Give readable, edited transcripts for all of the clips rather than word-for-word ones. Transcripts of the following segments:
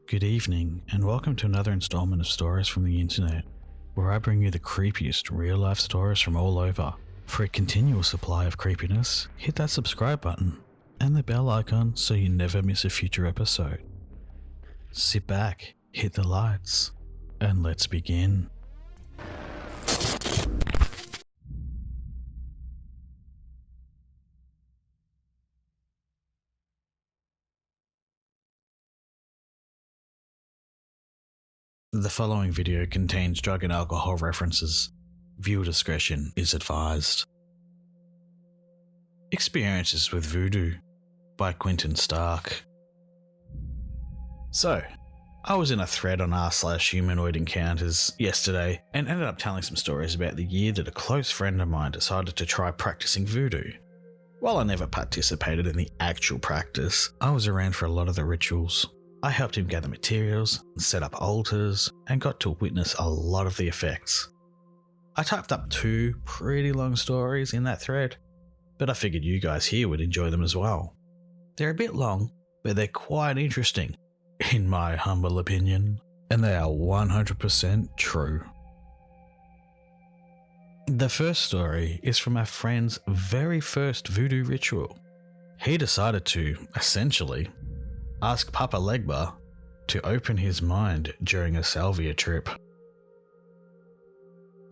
Good evening, and welcome to another installment of Stories from the Internet, where I bring you the creepiest real-life stories from all over. For a continual supply of creepiness, hit that subscribe button and the bell icon so you never miss a future episode. Sit back, hit the lights, and let's begin. The following video contains drug and alcohol references. Viewer discretion is advised. Experiences with Voodoo by Quentin Stark. So, I was in a thread on r/humanoid encounters yesterday and ended up telling some stories about the year that a close friend of mine decided to try practicing voodoo. While I never participated in the actual practice, I was around for a lot of the rituals. I helped him gather materials, set up altars, and got to witness a lot of the effects. I typed up 2 pretty long stories in that thread, but I figured you guys here would enjoy them as well. They're a bit long, but they're quite interesting, in my humble opinion, and they are 100% true. The first story is from our friend's very first voodoo ritual. He decided to, essentially, ask Papa Legba to open his mind during a salvia trip.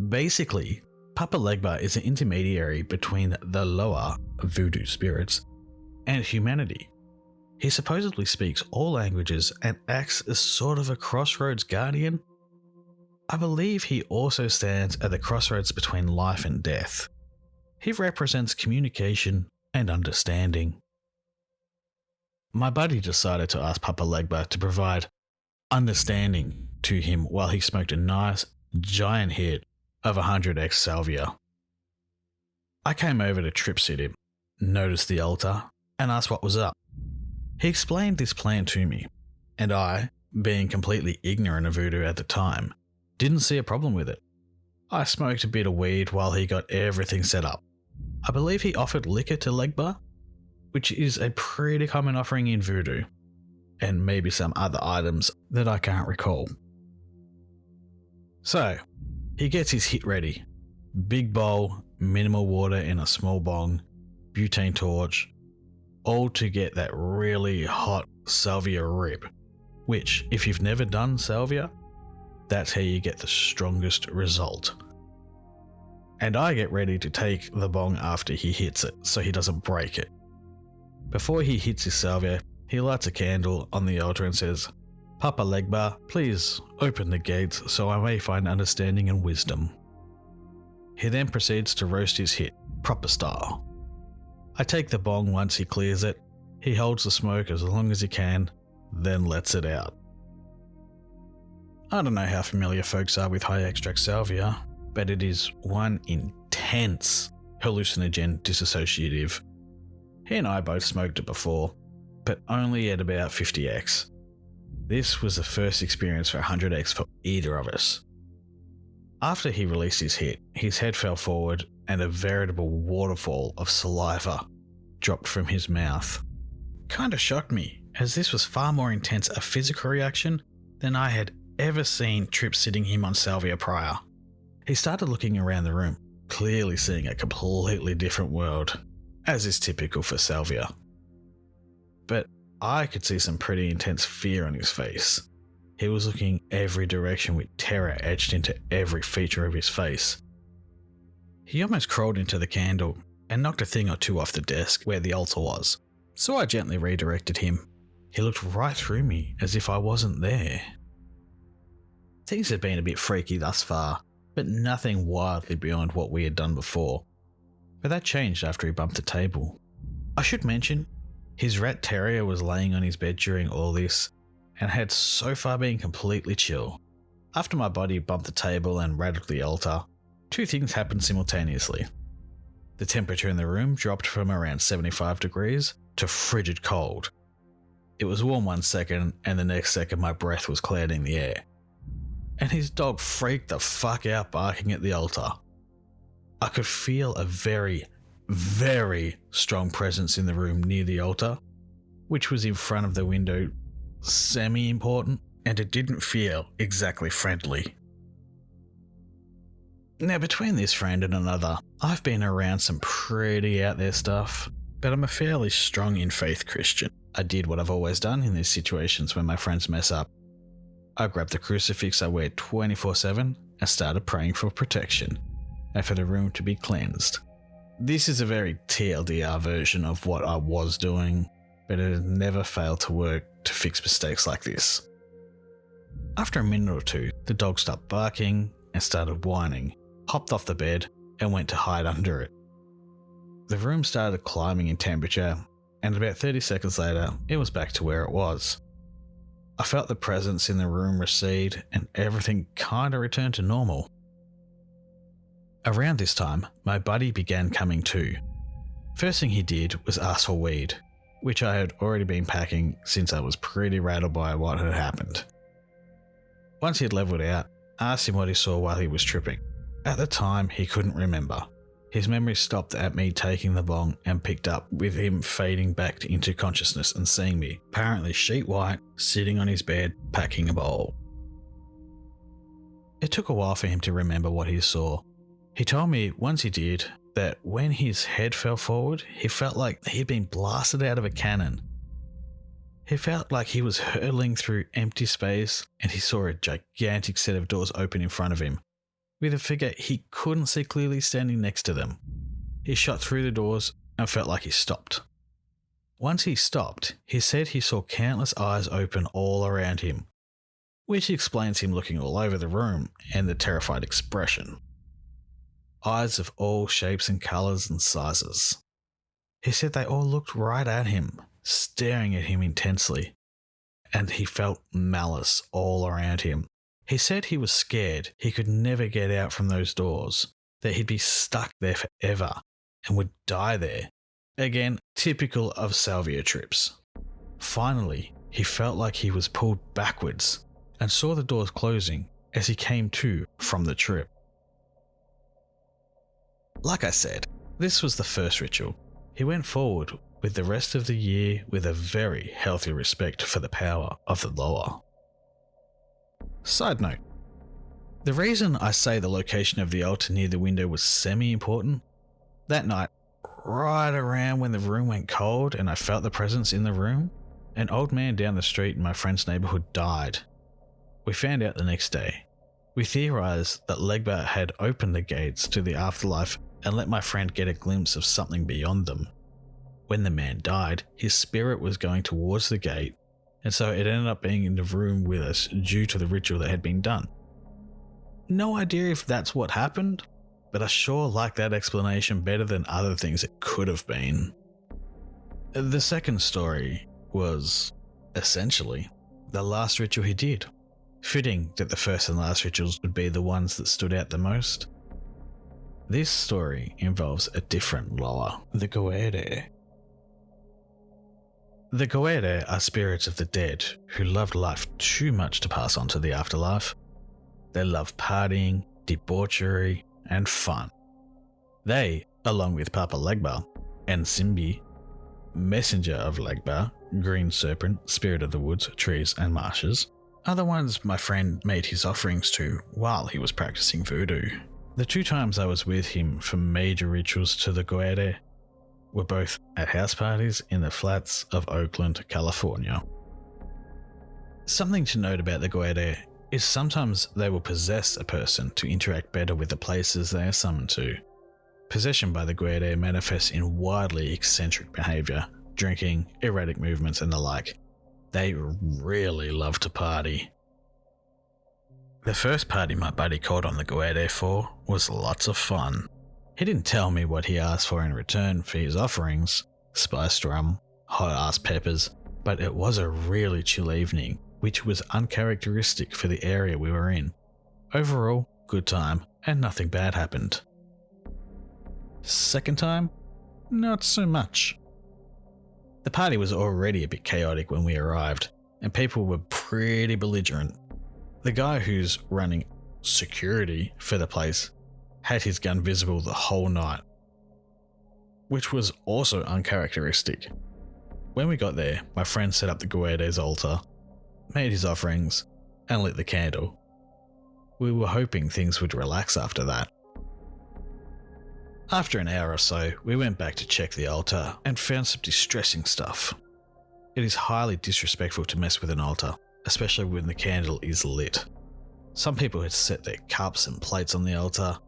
Basically, Papa Legba is an intermediary between the lower voodoo spirits and humanity. He supposedly speaks all languages and acts as sort of a crossroads guardian. I believe he also stands at the crossroads between life and death. He represents communication and understanding. My buddy decided to ask Papa Legba to provide understanding to him while he smoked a nice, giant hit of 100x salvia. I came over to trip sit him, noticed the altar, and asked what was up. He explained this plan to me, and I, being completely ignorant of voodoo at the time, didn't see a problem with it. I smoked a bit of weed while he got everything set up. I believe he offered liquor to Legba, which is a pretty common offering in voodoo, and maybe some other items that I can't recall. So, he gets his hit ready. Big bowl, minimal water in a small bong, butane torch, all to get that really hot salvia rip, which, if you've never done salvia, that's how you get the strongest result. And I get ready to take the bong after he hits it so he doesn't break it. Before he hits his salvia, he lights a candle on the altar and says, "Papa Legba, please open the gates so I may find understanding and wisdom." He then proceeds to roast his hit, proper style. I take the bong once he clears it. He holds the smoke as long as he can, then lets it out. I don't know how familiar folks are with high extract salvia, but it is one intense hallucinogen dissociative. He and I both smoked it before, but only at about 50x. This was the first experience for 100x for either of us. After he released his hit, his head fell forward and a veritable waterfall of saliva dropped from his mouth. Kinda shocked me, as this was far more intense a physical reaction than I had ever seen trip sitting him on salvia prior. He started looking around the room, clearly seeing a completely different world, as is typical for salvia. But I could see some pretty intense fear on his face. He was looking every direction with terror etched into every feature of his face. He almost crawled into the candle and knocked a thing or two off the desk where the altar was, so I gently redirected him. He looked right through me as if I wasn't there. Things had been a bit freaky thus far, but nothing wildly beyond what we had done before. But that changed after he bumped the table. I should mention, his rat terrier was laying on his bed during all this and had so far been completely chill. After my body bumped the table and rattled the altar, 2 things happened simultaneously. The temperature in the room dropped from around 75 degrees to frigid cold. It was warm 1 second, and the next second my breath was clouding the air. And his dog freaked the fuck out barking at the altar. I could feel a very, very strong presence in the room near the altar, which was in front of the window semi-important, and it didn't feel exactly friendly. Now, between this friend and another, I've been around some pretty out there stuff, but I'm a fairly strong in faith Christian. I did what I've always done in these situations when my friends mess up. I grabbed the crucifix I wear 24/7 and started praying for protection and for the room to be cleansed. This is a very TLDR version of what I was doing, but it has never failed to work to fix mistakes like this. After a minute or two, the dog stopped barking and started whining, hopped off the bed and went to hide under it. The room started climbing in temperature, and about 30 seconds later, it was back to where it was. I felt the presence in the room recede and everything kinda returned to normal. Around this time, my buddy began coming to. First thing he did was ask for weed, which I had already been packing since I was pretty rattled by what had happened. Once he had leveled out, I asked him what he saw while he was tripping. At the time, he couldn't remember. His memory stopped at me taking the bong and picked up with him fading back into consciousness and seeing me, apparently sheet white, sitting on his bed, packing a bowl. It took a while for him to remember what he saw. He told me once he did that when his head fell forward, he felt like he'd been blasted out of a cannon. He felt like he was hurtling through empty space and he saw a gigantic set of doors open in front of him, with a figure he couldn't see clearly standing next to them. He shot through the doors and felt like he stopped. Once he stopped, he said he saw countless eyes open all around him, which explains him looking all over the room and the terrified expression. Eyes of all shapes and colours and sizes. He said they all looked right at him, staring at him intensely, and he felt malice all around him. He said he was scared he could never get out from those doors, that he'd be stuck there forever and would die there. Again, typical of salvia trips. Finally, he felt like he was pulled backwards and saw the doors closing as he came to from the trip. Like I said, this was the first ritual. He went forward with the rest of the year with a very healthy respect for the power of the lower. Side note, the reason I say the location of the altar near the window was semi-important, that night, right around when the room went cold and I felt the presence in the room, an old man down the street in my friend's neighbourhood died. We found out the next day. We theorised that Legba had opened the gates to the afterlife and let my friend get a glimpse of something beyond them. When the man died, his spirit was going towards the gate, and so it ended up being in the room with us due to the ritual that had been done. No idea if that's what happened, but I sure like that explanation better than other things it could have been. The second story was, essentially, the last ritual he did. Fitting that the first and last rituals would be the ones that stood out the most. This story involves a different loa, the Goere. The Goere are spirits of the dead who loved life too much to pass on to the afterlife. They love partying, debauchery, and fun. They, along with Papa Legba and Simbi, messenger of Legba, green serpent, spirit of the woods, trees, and marshes, are the ones my friend made his offerings to while he was practicing voodoo. The 2 times I was with him for major rituals to the Goere were both at house parties in the flats of Oakland, California. Something to note about the Goere is sometimes they will possess a person to interact better with the places they are summoned to. Possession by the Goere manifests in wildly eccentric behaviour, drinking, erratic movements and the like. They really love to party. The first party my buddy called on the Goere for was lots of fun. He didn't tell me what he asked for in return for his offerings, spiced rum, hot-ass peppers, but it was a really chill evening, which was uncharacteristic for the area we were in. Overall, good time, and nothing bad happened. Second time? Not so much. The party was already a bit chaotic when we arrived, and people were pretty belligerent. The guy who's running security for the place had his gun visible the whole night, which was also uncharacteristic. When we got there, my friend set up the Goere's altar, made his offerings, and lit the candle. We were hoping things would relax after that. After an hour or so, we went back to check the altar and found some distressing stuff. It is highly disrespectful to mess with an altar, especially when the candle is lit. Some people had set their cups and plates on the altar,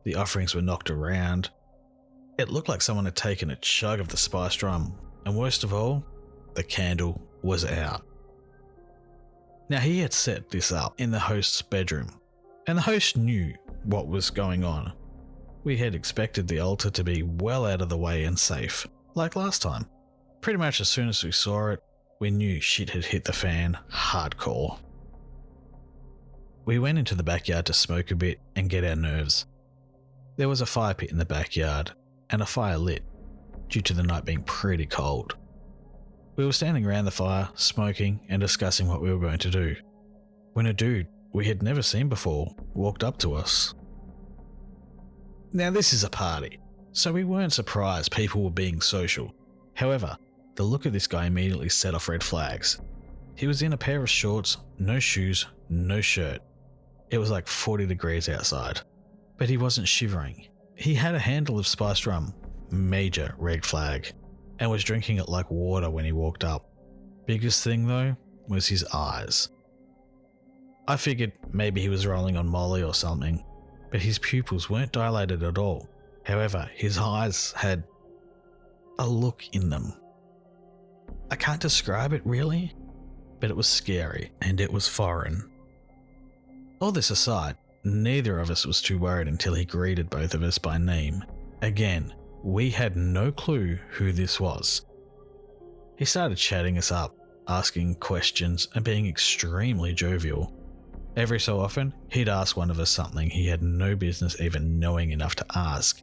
the offerings were knocked around. It looked like someone had taken a chug of the spice rum, and worst of all, the candle was out. Now he had set this up in the host's bedroom, and the host knew what was going on. We had expected the altar to be well out of the way and safe, like last time. Pretty much as soon as we saw it, we knew shit had hit the fan hardcore. We went into the backyard to smoke a bit and get our nerves. There was a fire pit in the backyard, and a fire lit, due to the night being pretty cold. We were standing around the fire, smoking and discussing what we were going to do, when a dude we had never seen before walked up to us. Now this is a party, so we weren't surprised people were being social. However, the look of this guy immediately set off red flags. He was in a pair of shorts, no shoes, no shirt. It was like 40 degrees outside, but he wasn't shivering. He had a handle of spiced rum, major red flag, and was drinking it like water when he walked up. Biggest thing though was his eyes. I figured maybe he was rolling on Molly or something, but his pupils weren't dilated at all. However, his eyes had a look in them. I can't describe it really, but it was scary and it was foreign. All this aside, neither of us was too worried until he greeted both of us by name. Again, we had no clue who this was. He started chatting us up, asking questions and being extremely jovial. Every so often, he'd ask one of us something he had no business even knowing enough to ask.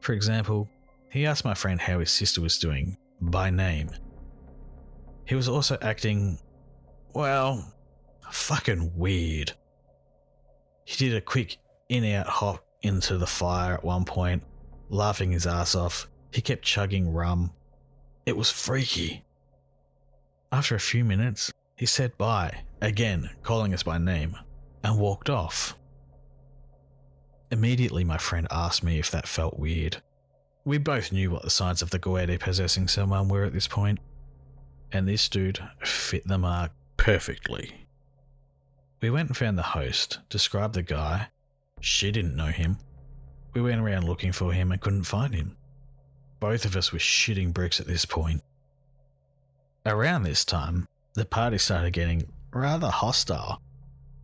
For example, he asked my friend how his sister was doing, by name. He was also acting, well, fucking weird. He did a quick in-out hop into the fire at one point, laughing his ass off. He kept chugging rum. It was freaky. After a few minutes, he said bye, again calling us by name, and walked off. Immediately my friend asked me if that felt weird. We both knew what the signs of the goetti possessing someone were at this point, and this dude fit the mark perfectly. We went and found the host, described the guy. She didn't know him. We went around looking for him and couldn't find him. Both of us were shitting bricks at this point. Around this time, the party started getting rather hostile.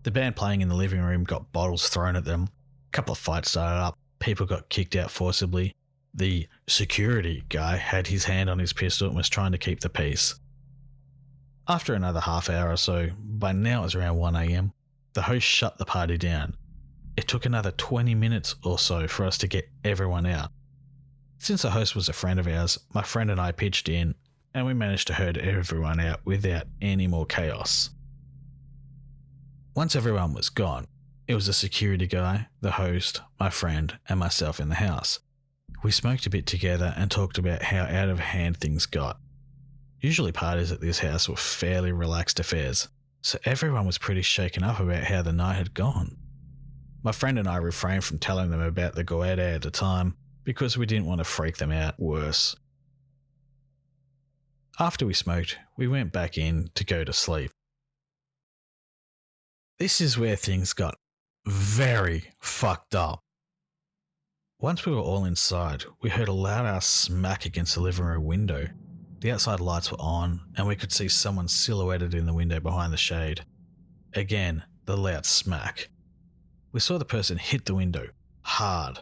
The band playing in the living room got bottles thrown at them. A couple of fights started up. People got kicked out forcibly. The security guy had his hand on his pistol and was trying to keep the peace. After another half hour or so, by now it was around 1 a.m, the host shut the party down. It took another 20 minutes or so for us to get everyone out. Since the host was a friend of ours, my friend and I pitched in, and we managed to herd everyone out without any more chaos. Once everyone was gone, it was the security guy, the host, my friend, and myself in the house. We smoked a bit together and talked about how out of hand things got. Usually parties at this house were fairly relaxed affairs, so everyone was pretty shaken up about how the night had gone. My friend and I refrained from telling them about the goetti at the time because we didn't want to freak them out worse. After we smoked, we went back in to go to sleep. This is where things got very fucked up. Once we were all inside, we heard a loud ass smack against the living room window. The outside lights were on, and we could see someone silhouetted in the window behind the shade. Again, the loud smack. We saw the person hit the window, hard.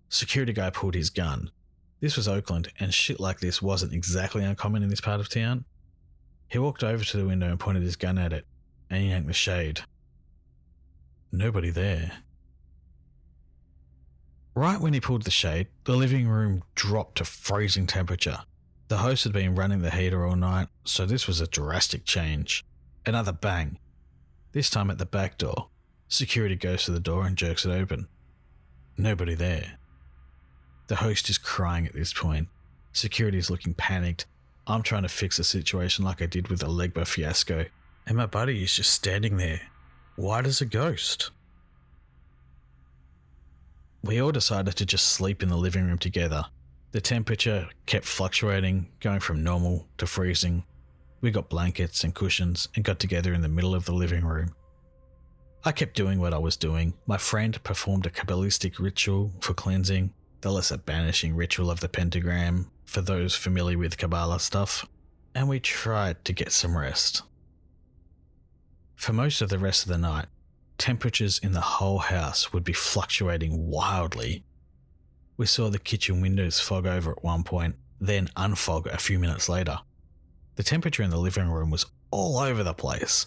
Security guy pulled his gun. This was Oakland, and shit like this wasn't exactly uncommon in this part of town. He walked over to the window and pointed his gun at it, and yanked the shade. Nobody there. Right when he pulled the shade, the living room dropped to freezing temperature. The host had been running the heater all night, so this was a drastic change. Another bang. This time at the back door. Security goes to the door and jerks it open. Nobody there. The host is crying at this point. Security is looking panicked. I'm trying to fix the situation like I did with the Legba fiasco, and my buddy is just standing there, white as a ghost. We all decided to just sleep in the living room together. The temperature kept fluctuating, going from normal to freezing. We got blankets and cushions and got together in the middle of the living room. I kept doing what I was doing. My friend performed a Kabbalistic ritual for cleansing, the lesser banishing ritual of the pentagram for those familiar with Kabbalah stuff, and we tried to get some rest. For most of the rest of the night, temperatures in the whole house would be fluctuating wildly. We saw the kitchen windows fog over at one point, then unfog a few minutes later. The temperature in the living room was all over the place.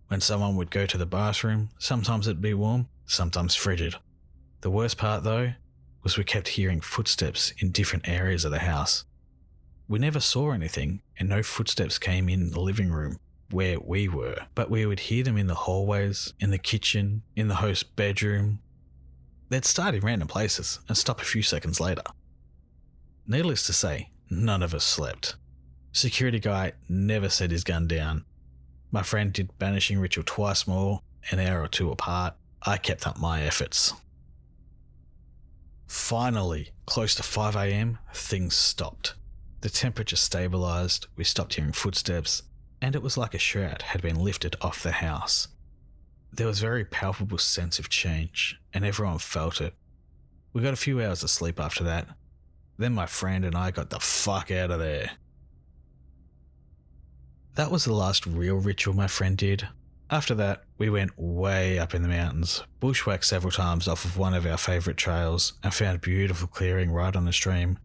When someone would go to the bathroom, sometimes it'd be warm, sometimes frigid. The worst part though, was we kept hearing footsteps in different areas of the house. We never saw anything, and no footsteps came in the living room where we were, but we would hear them in the hallways, in the kitchen, in the host's bedroom. They'd start in random places and stop a few seconds later. Needless to say, none of us slept. Security guy never set his gun down. My friend did banishing ritual twice more, an hour or two apart. I kept up my efforts. Finally, close to 5 a.m, things stopped. The temperature stabilised, we stopped hearing footsteps, and it was like a shroud had been lifted off the house. There was a very palpable sense of change, and everyone felt it. We got a few hours of sleep after that. Then my friend and I got the fuck out of there. That was the last real ritual my friend did. After that, we went way up in the mountains, bushwhacked several times off of one of our favourite trails, and found a beautiful clearing right on the stream.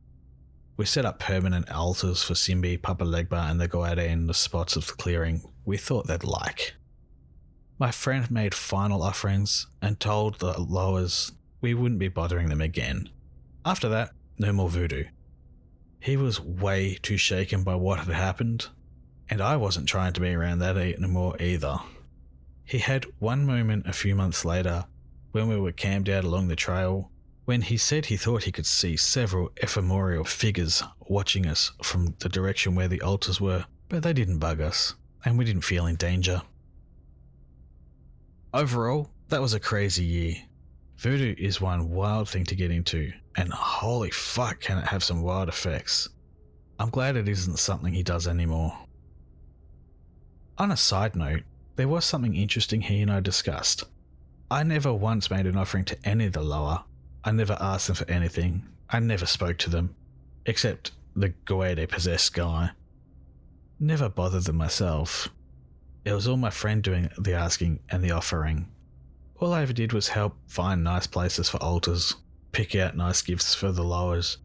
We set up permanent altars for Simbi, Papa Legba and the Goada in the spots of the clearing we thought they'd like. My friend made final offerings and told the lowers we wouldn't be bothering them again. After that, no more voodoo. He was way too shaken by what had happened, and I wasn't trying to be around that anymore either. He had one moment a few months later when we were camped out along the trail when he said he thought he could see several ephemeral figures watching us from the direction where the altars were, but they didn't bug us, and we didn't feel in danger. Overall, that was a crazy year. Voodoo is one wild thing to get into, and holy fuck can it have some wild effects. I'm glad it isn't something he does anymore. On a side note, there was something interesting he and I discussed. I never once made an offering to any of the lower. I never asked them for anything. I never spoke to them, except the Goade possessed guy. Never bothered them myself. It was all my friend doing the asking and the offering. All I ever did was help find nice places for altars, pick out nice gifts for the lowers,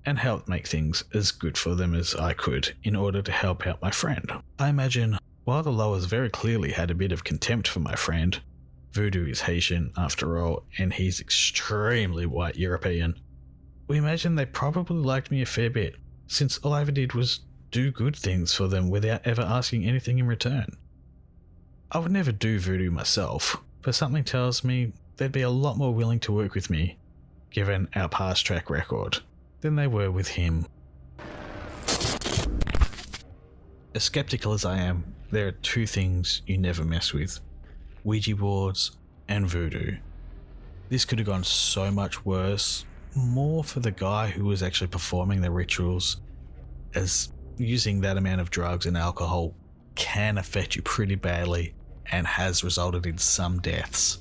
and help make things as good for them as I could in order to help out my friend. I imagine while the lowers very clearly had a bit of contempt for my friend, Voodoo is Haitian after all, and he's extremely white European. We imagine they probably liked me a fair bit, since all I ever did was do good things for them without ever asking anything in return. I would never do voodoo myself, but something tells me they'd be a lot more willing to work with me, given our past track record, than they were with him. As skeptical as I am, there are two things you never mess with: Ouija boards and voodoo. This could have gone so much worse, more for the guy who was actually performing the rituals, as using that amount of drugs and alcohol can affect you pretty badly and has resulted in some deaths.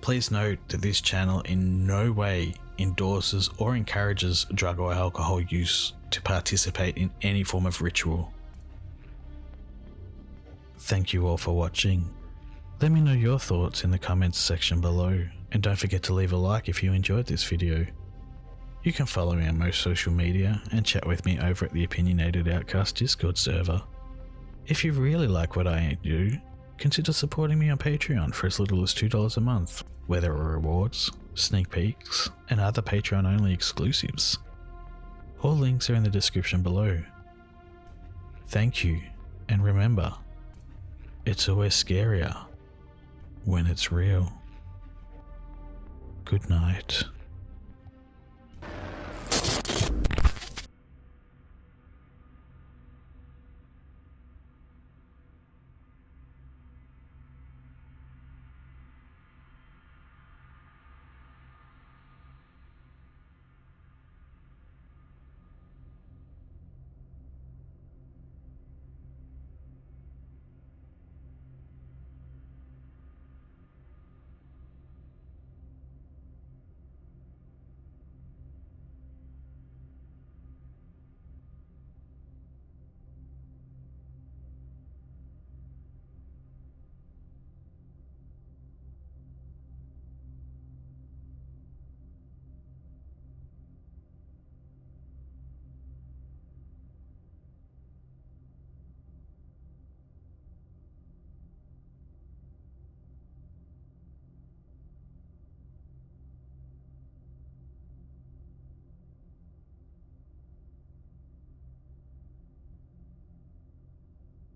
Please note that this channel in no way endorses or encourages drug or alcohol use to participate in any form of ritual. Thank you all for watching. Let me know your thoughts in the comments section below, and don't forget to leave a like if you enjoyed this video. You can follow me on most social media and chat with me over at the Opinionated Outcast Discord server. If you really like what I do, consider supporting me on Patreon for as little as $2 a month, where there are rewards, sneak peeks, and other Patreon-only exclusives. All links are in the description below. Thank you, and remember, it's always scarier when it's real. Good night.